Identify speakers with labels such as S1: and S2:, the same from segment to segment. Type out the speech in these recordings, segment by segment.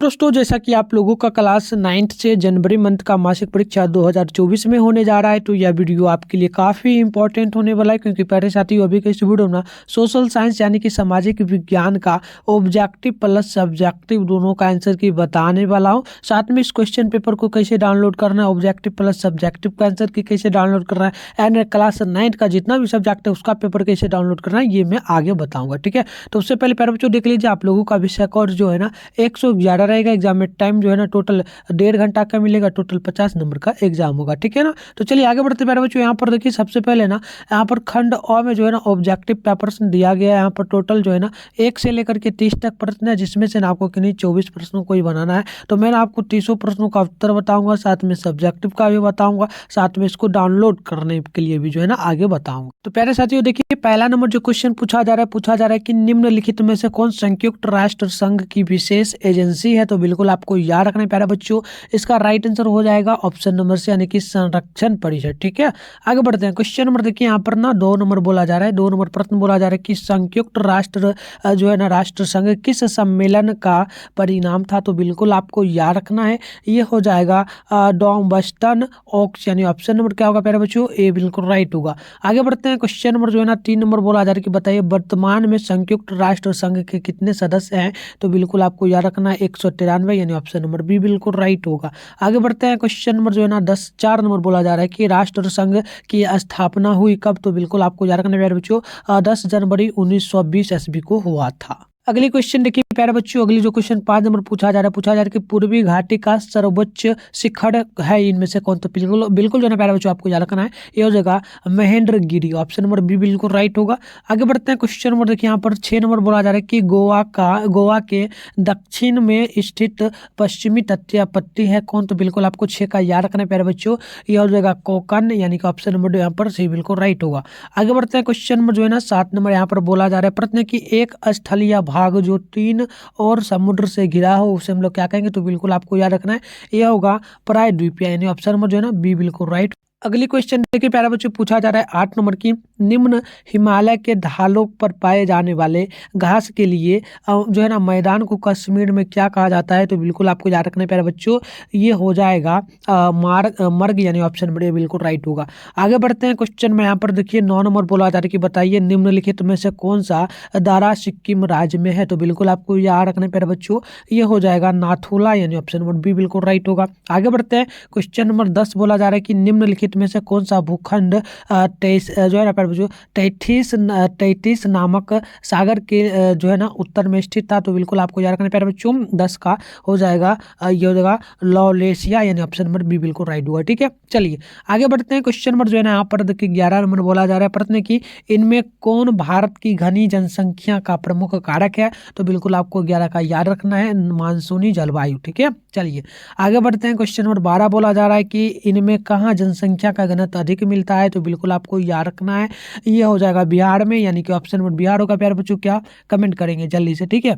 S1: दोस्तों जैसा कि आप लोगों का क्लास 9th से जनवरी मंथ का मासिक परीक्षा 2024 में होने जा रहा है, तो यह वीडियो आपके लिए काफ़ी इंपॉर्टेंट होने वाला है, क्योंकि पहले साथियों अभी के इस वीडियो में सोशल साइंस यानी कि सामाजिक विज्ञान का ऑब्जेक्टिव प्लस सब्जेक्टिव दोनों का आंसर की बताने वाला हूँ। साथ में इस क्वेश्चन पेपर को कैसे डाउनलोड करना है, ऑब्जेक्टिव प्लस सब्जेक्टिव का आंसर की कैसे डाउनलोड करना है, एंड क्लास 9th का जितना भी सब्जेक्ट है उसका पेपर कैसे डाउनलोड करना है, ये मैं आगे बताऊंगा। ठीक है, तो उससे पहले प्यारे बच्चों देख लीजिए, आप लोगों का विषय कोर्स जो है ना 111 रहेगा। एग्जाम में टाइम जो है ना टोटल 1.5 घंटा का मिलेगा। टोटल 50 नंबर का एग्जाम होगा। ठीक है ना, तो चलिए आगे बढ़ते प्यारे बच्चों। यहाँ पर देखिए सबसे पहले ना यहाँ पर खंड अ में जो है ना ऑब्जेक्टिव पेपर्स दिया गया है। यहाँ पर टोटल जो है ना 1 से लेकर के 30 तक प्रश्न है, जिसमें से ना आपको किन्हीं 24 प्रश्नों को ही बनाना है। तो मैं आपको 30 प्रश्नों का उत्तर बताऊंगा, साथ में सब्जेक्टिव का भी बताऊंगा, साथ में इसको डाउनलोड करने के लिए भी जो है ना आगे बताऊंगा। तो प्यारे साथियों देखिए, पहला नंबर जो क्वेश्चन पूछा जा रहा है कि निम्नलिखित में से कौन संयुक्त राष्ट्र संघ की विशेष एजेंसी है। तो बिल्कुल आपको याद रखना है प्यारे बच्चों, इसका राइट आंसर हो जाएगा ऑप्शन नंबर से, यानी कि संरक्षण परिषद। ठीक है, आगे बढ़ते हैं। क्वेश्चन नंबर देखिए, यहाँ पर ना 2 नंबर बोला जा रहा है। 2 नंबर प्रश्न बोला जा रहा है कि संयुक्त राष्ट्र जो है ना राष्ट्र संघ किस सम्मेलन का परिणाम था। तो बिल्कुल आपको याद रखना है, ये हो जाएगा डॉम्बस्टन ओक्स, यानी ऑप्शन नंबर क्या होगा प्यारे बच्चों, ए बिल्कुल राइट होगा। आगे बढ़ते हैं। क्वेश्चन नंबर जो है ना 3 नंबर बोला जा रहा है कि बताइए वर्तमान में संयुक्त राष्ट्र संघ के कितने सदस्य हैं। तो बिल्कुल आपको याद रखना है 193, यानी ऑप्शन नंबर बी बिल्कुल राइट होगा। आगे बढ़ते हैं। क्वेश्चन नंबर जो है ना 4 नंबर बोला जा रहा है कि राष्ट्र संघ की स्थापना हुई कब। तो बिल्कुल आपको याद रखना है प्यारे बच्चों 10 जनवरी 1920 ईस्वी को हुआ था। अगली क्वेश्चन देखिए प्यारे बच्चों, अगली जो क्वेश्चन 5 नंबर पूछा जा रहा है कि पूर्वी घाटी का सर्वोच्च शिखर है इनमें से कौन। तो बिल्कुल बिल्कुल जो है ना प्यारे बच्चों आपको याद रखना है, ये हो जाएगा महेंद्रगिरी, ऑप्शन नंबर बी बिल्कुल राइट होगा। आगे बढ़ते हैं। क्वेश्चन नंबर देखिए, यहाँ पर 6 नंबर बोला जा रहा है कि गोवा के दक्षिण में स्थित पश्चिमी तटीय पट्टी है कौन। तो बिल्कुल आपको 6 का याद रखना है प्यारे बच्चों, ये हो जाएगा कोकन, यानी कि ऑप्शन नंबर यहाँ पर सी बिल्कुल राइट होगा। आगे बढ़ते हैं। क्वेश्चन नंबर जो है ना 7 नंबर यहाँ पर बोला जा रहा है प्रश्न की एक स्थलीय भाग जो 3 और समुद्र से घिरा हो उसे हम लोग क्या कहेंगे। तो बिल्कुल आपको याद रखना है, यह होगा प्रायद्वीपीय, यानी ऑप्शन नंबर जो है ना बी बिल्कुल राइट। अगली क्वेश्चन देखिए प्यारे बच्चों, पूछा जा रहा है 8 नंबर की निम्न हिमालय के ढालों पर पाए जाने वाले घास के लिए जो है ना मैदान को कश्मीर में क्या कहा जाता है। तो बिल्कुल आपको याद रखना है प्यारे बच्चों, ये हो जाएगा मर्ग, यानी ऑप्शन नंबर ए बिल्कुल राइट होगा। आगे बढ़ते हैं। क्वेश्चन में यहाँ पर देखिए 9 नंबर बोला जा रहा है कि बताइए निम्नलिखित में से कौन सा दारा सिक्किम राज्य में है। तो बिल्कुल आपको याद रखना है प्यारे बच्चों, ये हो जाएगा नाथुला, यानी ऑप्शन नंबर बी बिल्कुल राइट होगा। आगे बढ़ते हैं। क्वेश्चन नंबर 10 बोला जा रहा है कि निम्नलिखित में से कौन सा भूखंड जो है ना प्यारे बच्चों टैथिस नामक सागर के जो है ना उत्तर में स्थित था। तो बिल्कुल आपको याद रखना है प्यारे बच्चों 10 का हो जाएगा, ये हो जाएगा लॉलेशिया, यानी ऑप्शन नंबर बी बिल्कुल राइट होगा। ठीक है, चलिए आगे बढ़ते हैं। क्वेश्चन नंबर जो है ना यहाँ पर देखिए 11 नंबर बोला जा रहा है प्रश्न की इनमें कौन भारत की घनी जनसंख्या का प्रमुख कारक है। तो बिल्कुल आपको 11 का याद रखना है, मानसूनी जलवायु। ठीक है, चलिए आगे बढ़ते हैं। क्वेश्चन नंबर 12 बोला जा रहा है कि इनमें कहाँ जनसंख्या का घनत्व अधिक मिलता है। तो बिल्कुल आपको याद रखना है, ये हो जाएगा बिहार में, यानी कि ऑप्शन नंबर बिहार होगा। प्यारे बच्चों क्या कमेंट करेंगे जल्दी से। ठीक है,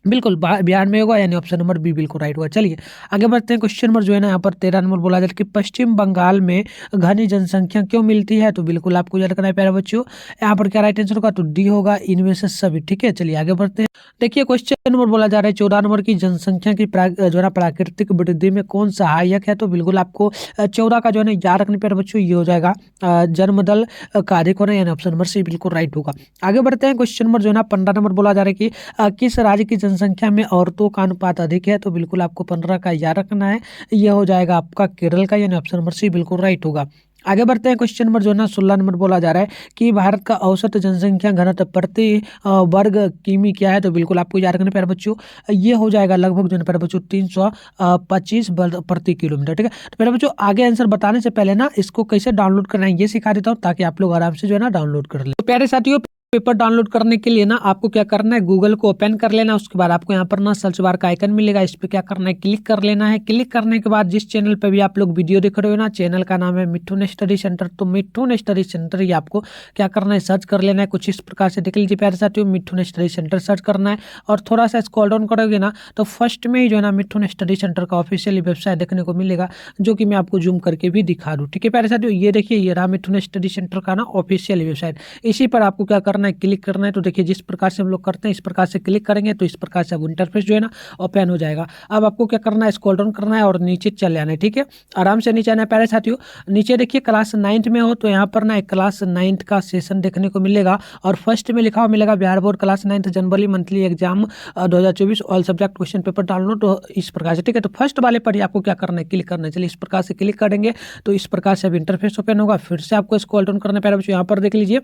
S1: बिल्कुल बिहार में होगा, यानी ऑप्शन नंबर बी बिल्कुल राइट होगा। चलिए आगे बढ़ते हैं। क्वेश्चन नंबर जो है ना यहाँ पर 13 नंबर बोला जाता है कि पश्चिम बंगाल में घनी जनसंख्या क्यों मिलती है। तो बिल्कुल आपको याद रखना है प्यारे बच्चों, यहाँ पर क्या राइट आंसर होगा। तो डी होगा, इनमें से सभी। ठीक है, चलिए आगे बढ़ते हैं। देखिए क्वेश्चन नंबर बोला जा रहा है 14 नंबर की जनसंख्या की जो है ना प्राकृतिक वृद्धि में कौन सहायक है। तो बिल्कुल आपको 14 का जो है ना याद रखने प्यारे बच्चों, ये हो जाएगा जन्मदल का अधिक होना, यानी ऑप्शन नंबर सी बिल्कुल राइट होगा। आगे बढ़ते हैं। क्वेश्चन नंबर जो है ना 15 नंबर बोला जा रहा है कि किस राज्य की जनसंख्या में औरतों का अनुपात अधिक है। तो बिल्कुल आपको 15 का याद रखना है, यह हो जाएगा आपका केरल का, यानी ऑप्शन नंबर सी बिल्कुल राइट होगा। आगे बढ़ते हैं। क्वेश्चन नंबर जो है ना 16 नंबर बोला जा रहा है कि भारत का औसत जनसंख्या घनत्व प्रति वर्ग किमी क्या है। तो बिल्कुल आपको याद रखना है प्यारे बच्चों, ये हो जाएगा लगभग जो है प्यारे बच्चों 325 प्रति किलोमीटर। ठीक है, तो प्यारे बच्चों आगे आंसर बताने से पहले ना इसको कैसे डाउनलोड करना है ये सिखा देता हूँ, ताकि आप लोग आराम से जो है ना डाउनलोड कर ले। तो प्यारे साथियों पेपर डाउनलोड करने के लिए ना आपको क्या करना है, गूगल को ओपन कर लेना। उसके बाद आपको यहाँ पर ना सर्च बार का आइकन मिलेगा, इस पर क्या करना है, क्लिक कर लेना है। क्लिक करने के बाद जिस चैनल पे भी आप लोग वीडियो देख रहे हो ना, चैनल का नाम है मिठुन स्टडी सेंटर। तो मिठुन स्टडी सेंटर ये आपको क्या करना है, सर्च कर लेना है। कुछ इस प्रकार से देख लीजिए प्यारे साथियों, मिठुन स्टडी सेंटर सर्च करना है और थोड़ा सा स्क्रॉल डाउन करोगे ना तो फर्स्ट में ही जो है ना मिठुन स्टडी सेंटर का ऑफिशियल वेबसाइट देखने को मिलेगा, जो कि मैं आपको जूम करके भी दिखा दूँ। ठीक है प्यारे साथियों, ये देखिए ये रहा मिठुन स्टडी सेंटर का ना ऑफिशियल वेबसाइट। इसी पर आपको क्या करना करना है, क्लिक करना है। तो देखिए जिस प्रकार से हम लोग करते हैं इस प्रकार से क्लिक करेंगे तो इस प्रकार से अब इंटरफेस जो है ना ओपन हो जाएगा। अब आपको क्या करना है, स्क्रॉल डाउन करना है और नीचे चले आना है। ठीक है, आराम से नीचे आना है प्यारे साथियों। नीचे देखिए क्लास 9th में हो तो यहाँ पर ना एक क्लास 9th का सेशन देखने को मिलेगा और फर्स्ट में लिखा हुआ मिलेगा Bihar board class 9th January monthly exam 2024 all subject question paper download. तो इस प्रकार से ठीक है, तो फर्स्ट वाले पर ही आपको क्या करना है, क्लिक करना है। चलिए इस प्रकार से क्लिक करेंगे तो इस प्रकार से अब इंटरफेस ओपन होगा। फिर से आपको स्क्रॉल डाउन करना पड़ेगा बच्चों। यहाँ पर देख लीजिए,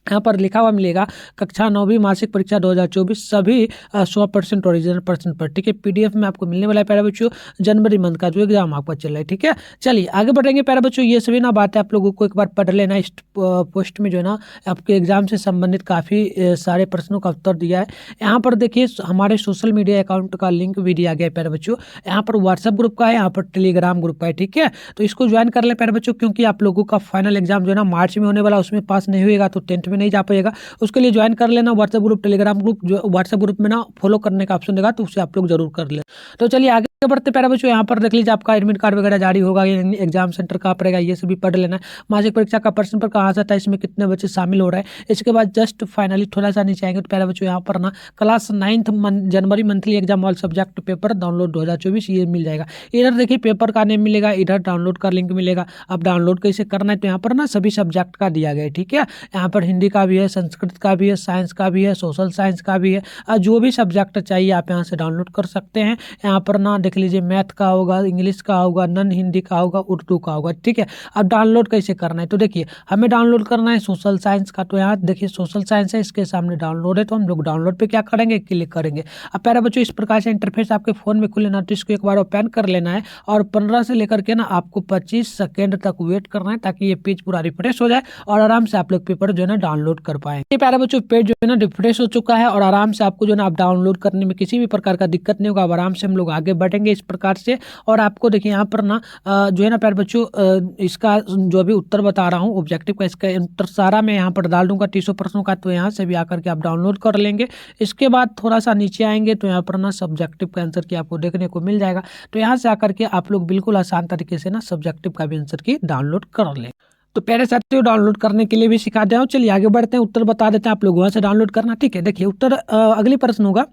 S1: यहाँ पर लिखा हुआ मिलेगा कक्षा 9वीं मासिक परीक्षा 2024 सभी 100% ओरिजिनल % पर। ठीक है, PDF में आपको मिलने वाला है प्यारे बच्चों जनवरी मंथ का जो एग्जाम आपका चल रहा है। ठीक है, चलिए आगे बढ़ेंगे प्यारे बच्चों। ये सभी ना बातें आप लोगों को एक बार पढ़ लेना। इस पोस्ट में जो है ना आपके एग्जाम से संबंधित काफ़ी सारे प्रश्नों का उत्तर दिया है। यहाँ पर देखिए हमारे सोशल मीडिया अकाउंट का लिंक भी दिया गया है प्यारे बच्चों। यहाँ पर व्हाट्सएप ग्रुप का है, यहाँ पर टेलीग्राम ग्रुप का है। ठीक है, तो इसको ज्वाइन कर ले प्यारे बच्चों, क्योंकि आप लोगों का फाइनल एग्जाम जो है ना मार्च में होने वाला, उसमें पास नहीं होएगा तो 10th में नहीं जा पाएगा। उसके लिए ज्वाइन कर लेना व्हाट्सएप ग्रुप, टेलीग्राम ग्रुप। जो व्हाट्सएप ग्रुप में ना फॉलो करने का ऑप्शन देगा तो उसे आप लोग जरूर कर ले। तो चलिए आगे बढ़ते प्यारे बच्चों। यहाँ पर देख लीजिए आपका एडमिट कार्ड वगैरह जारी होगा, एग्जाम सेंटर कहाँ पड़ेगा ये सभी पढ़ लेना है। मासिक परीक्षा का प्रश्न पर कहाँ से आता है, इसमें कितने बच्चे शामिल हो रहे हैं। इसके बाद जस्ट फाइनली थोड़ा सा नीचे आएंगे तो प्यारे बच्चों यहाँ पर ना class 9th January monthly exam all subject paper download 2024 ये मिल जाएगा। इधर देखिए पेपर का नेम मिलेगा, इधर डाउनलोड का लिंक मिलेगा। अब डाउनलोड कैसे करना है, तो यहाँ पर ना सभी सब्जेक्ट का दिया गया है। ठीक है, यहाँ पर हिंदी का भी है, संस्कृत का भी है, साइंस का भी है, सोशल साइंस का भी है। जो भी सब्जेक्ट चाहिए आप यहाँ से डाउनलोड कर सकते हैं। यहाँ पर ना देख लीजिए मैथ का होगा, इंग्लिश का होगा, नॉन हिंदी का होगा, उर्दू का होगा। ठीक है, अब डाउनलोड कैसे करना है, तो देखिए हमें डाउनलोड करना है सोशल साइंस का। तो यहाँ देखिए सोशल साइंस है, इसके सामने डाउनलोड है, तो हम लोग डाउनलोड पे क्या करेंगे, क्लिक करेंगे। अब प्यारे बच्चों इस प्रकार से इंटरफेस आपके फोन में खुले ना, तो इसको एक बार ओपन कर लेना है और 15 से लेकर के ना आपको 25 सेकेंड तक वेट करना है, ताकि ये पेज पूरा रिफ्रेश हो जाए और आराम से आप लोग पेपर जो है ना डाउनलोड कर पाए। प्यारे बच्चों पेज जो है ना रिफ्रेश हो चुका है और आराम से आपको जो है ना आप डाउनलोड करने में किसी भी प्रकार का दिक्कत नहीं होगा। अब आराम से हम लोग आगे बढ़ेंगे इस प्रकार से। और आपको देखिए यहाँ पर ना जो है ना प्यारे बच्चों इसका जो भी उत्तर बता रहा हूँ ऑब्जेक्टिव का, इसका उत्तर सारा मैं यहाँ पर डाल दूंगा 300 प्रश्नों का। तो यहाँ से भी आकर के आप डाउनलोड कर लेंगे। इसके बाद थोड़ा सा नीचे आएंगे तो यहाँ पर ना सब्जेक्टिव का आंसर की आपको देखने को मिल जाएगा। तो यहाँ से आकर के आप लोग बिल्कुल आसान तरीके से ना सब्जेक्टिव का भी आंसर की डाउनलोड कर लें। तो प्यारे साथियों डाउनलोड करने के लिए भी सिखा दे हूँ। चलिए आगे बढ़ते हैं, उत्तर बता देते हैं आप लोग वहाँ से डाउनलोड करना। ठीक है, देखिए उत्तर अगली प्रश्न होगा,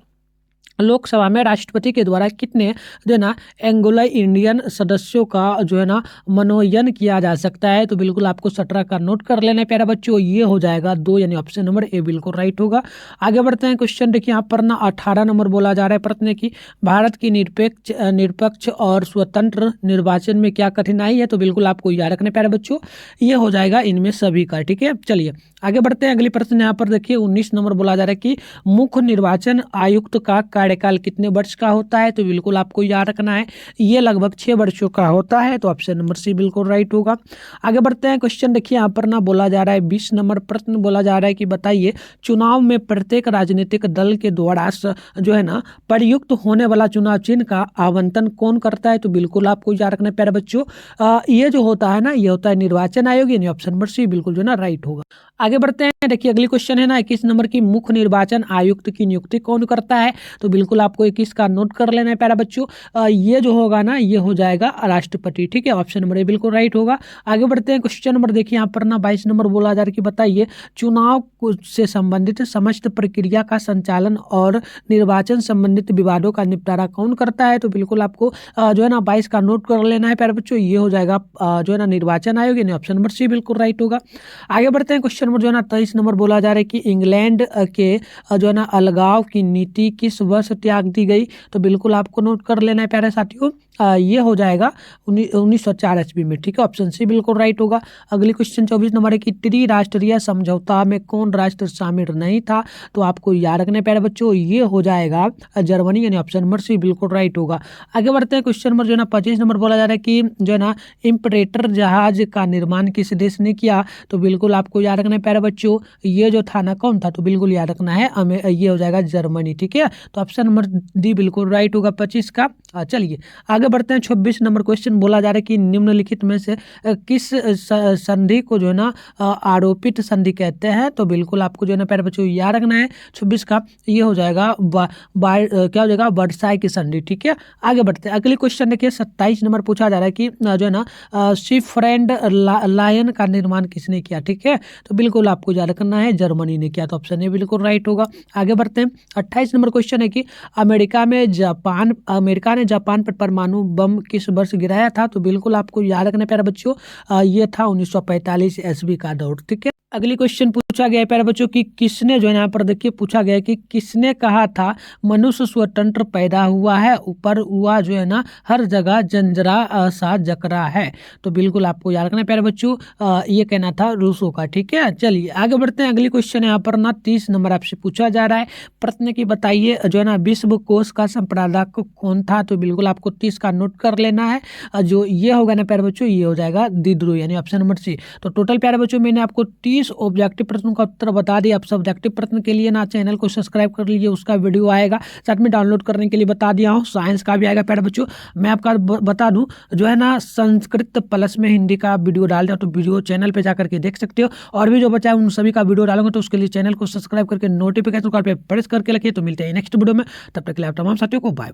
S1: लोकसभा में राष्ट्रपति के द्वारा कितने जो है ना एंग्लो इंडियन सदस्यों का जो है ना मनोनयन किया जा सकता है। तो बिल्कुल आपको 17 का नोट कर लेना है प्यारे बच्चों, ये हो जाएगा 2, यानी ऑप्शन नंबर ए बिल्कुल राइट होगा। आगे बढ़ते हैं, क्वेश्चन देखिए यहाँ पर ना 18 नंबर बोला जा रहा है प्रश्न की, भारत की निरपेक्ष और स्वतंत्र निर्वाचन में क्या कठिनाई है। तो बिल्कुल आपको याद रखना प्यारे बच्चों, ये हो जाएगा इनमें सभी का। ठीक है, चलिए आगे बढ़ते हैं, अगली प्रश्न यहाँ पर देखिए 19 नंबर बोला जा रहा है कि मुख्य निर्वाचन आयुक्त का कार्यकाल कितने वर्ष का होता है। तो बिल्कुल आपको याद रखना है ये लगभग 6 वर्षों का होता है। तो ऑप्शन नंबर सी बिल्कुल राइट होगा। आगे बढ़ते हैं, क्वेश्चन देखिए यहाँ पर ना बोला जा रहा है 20 नंबर प्रश्न बोला जा रहा है कि बताइए चुनाव में प्रत्येक राजनीतिक दल के द्वारा जो है ना प्रयुक्त होने वाला चुनाव चिन्ह का आवंटन कौन करता है। तो बिल्कुल आपको याद रखना है प्यारे बच्चों, ये जो होता है ना ये होता है निर्वाचन आयोग, यानी ऑप्शन नंबर सी बिल्कुल जो है ना राइट होगा। आगे बढ़ते हैं, देखिए अगली क्वेश्चन है ना 21 नंबर की मुख्य निर्वाचन आयुक्त की नियुक्ति कौन करता है। तो बिल्कुल आपको 21 का नोट कर लेना है प्यारा बच्चों, ये जो होगा ना ये हो जाएगा राष्ट्रपति। ठीक है, ऑप्शन नंबर ए बिल्कुल राइट होगा। आगे बढ़ते हैं, क्वेश्चन नंबर देखिए यहाँ पर ना 22 नंबर बोला जा रहा है कि बताइए चुनाव से संबंधित समस्त प्रक्रिया का संचालन और निर्वाचन संबंधित विवादों का निपटारा कौन करता है। तो बिल्कुल आपको जो है ना 22 का नोट कर लेना है प्यारे बच्चों, ये हो जाएगा जो है ना निर्वाचन आयोग, यानी ऑप्शन नंबर सी बिल्कुल राइट होगा। आगे बढ़ते हैं, क्वेश्चन नंबर जो है ना 23 नंबर बोला जा रहा है कि इंग्लैंड के जो है ना अलगाव की नीति किस वर्ष त्याग दी गई। तो बिल्कुल आपको नोट कर लेना है प्यारे साथियों, ये हो जाएगा 1904 ईस्वी में। ठीक है, ऑप्शन सी बिल्कुल राइट होगा। अगली क्वेश्चन 24 नंबर है कि त्रिराष्ट्रीय समझौता में कौन राष्ट्र शामिल नहीं था। तो आपको याद रखना है प्यारे बच्चों, ये हो जाएगा जर्मनी, यानी ऑप्शन नंबर सी बिल्कुल राइट होगा। आगे बढ़ते हैं, क्वेश्चन नंबर जो है ना 25 नंबर बोला जा रहा है कि जो है ना इम्परेटर जहाज का निर्माण किस देश ने किया। तो बिल्कुल आपको याद रखना है प्यारे बच्चों, ये जो था ना कौन था। तो बिल्कुल याद रखना है ये हो जाएगा जर्मनी। ठीक है, तो ऑप्शन नंबर डी बिल्कुल राइट होगा 25 का। चलिए आगे बढ़ते हैं, 26 नंबर क्वेश्चन बोला जा रहा है कि निम्नलिखित में से किस संधि को जो है ना आरोपित संधि कहते हैं। तो बिल्कुल आपको जो है ना प्यारे बच्चों याद रखना है 26 का, ये हो जाएगा क्या हो जाएगा वर्साई की संधि। ठीक है, आगे बढ़ते हैं, अगली क्वेश्चन देखिए 27 नंबर पूछा जा रहा है कि जो है ना शिप फ्रेंड लायन का निर्माण किसने किया। ठीक है, तो बिल्कुल आपको याद रखना है जर्मनी ने किया, तो ऑप्शन ए बिल्कुल राइट होगा। आगे बढ़ते हैं। 28 नंबर क्वेश्चन है कि अमेरिका ने जापान पर परमाणु बम किस वर्ष गिराया था? तो बिल्कुल आपको याद रखना है प्यारे बच्चों, ये था 1945 ईस्वी का दौर। ठीक है। अगली क्वेश्चन पूछा गया है प्यारे बच्चों कि किसने, जो है यहाँ पर देखिए पूछा गया है कि किसने कहा था मनुष्य स्वतंत्र पैदा हुआ है, ऊपर हुआ जो है ना हर जगह जंजरा सा जकरा है? तो बिल्कुल आपको याद रखना है प्यारे बच्चों, ये कहना था रूसो का। ठीक है। चलिए आगे बढ़ते हैं। अगली क्वेश्चन यहाँ पर ना 30 नंबर आपसे पूछा जा रहा है। प्रश्न की बताइए जो है ना विश्व कोश का संपादक कौन था? तो बिल्कुल आपको 30 का नोट कर लेना है। जो ये होगा ना प्यारे बच्चों, ये हो जाएगा दिद्रो, यानी ऑप्शन नंबर सी। तो टोटल प्यारे बच्चों मैंने आपको 30 ऑब्जेक्टिव प्रश्नों का उत्तर बता दिया। आप सब्जेक्टिव प्रश्न के लिए ना चैनल को सब्सक्राइब कर लीजिए, उसका वीडियो आएगा, साथ में डाउनलोड करने के लिए बता दिया हूँ। साइंस का भी आएगा प्यारे बच्चों। मैं आपका बता दूं जो है ना संस्कृत प्लस में हिंदी का वीडियो डाल दिया, तो वीडियो चैनल पे जाकर के देख सकते हो। और भी जो बचा है उन सभी का वीडियो डालूंगा, तो उसके लिए चैनल को सब्सक्राइब करके नोटिफिकेशन कॉल पे प्रेस करके रखिए। तो मिलते हैं नेक्स्ट वीडियो में, तब तक के लिए आप तमाम साथियों को बाय।